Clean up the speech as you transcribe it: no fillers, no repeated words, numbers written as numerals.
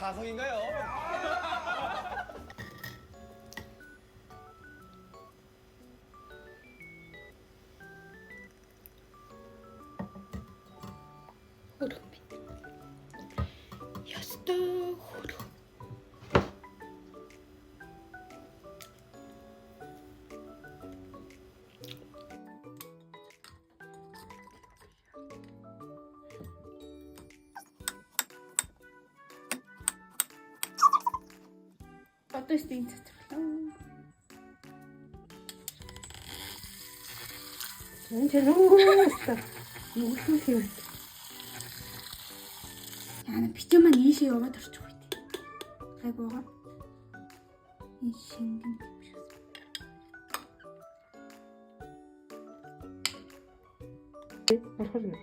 사성인가요? 호루미 야스도 호루 Одоо сте цэцэрлээ. Энд нөөстө. Нүглүүх юм. Яна бичээ маань ийшээ яваад орчих үед. Гайгуугаа. Энэ шингэн биш. Орхорно.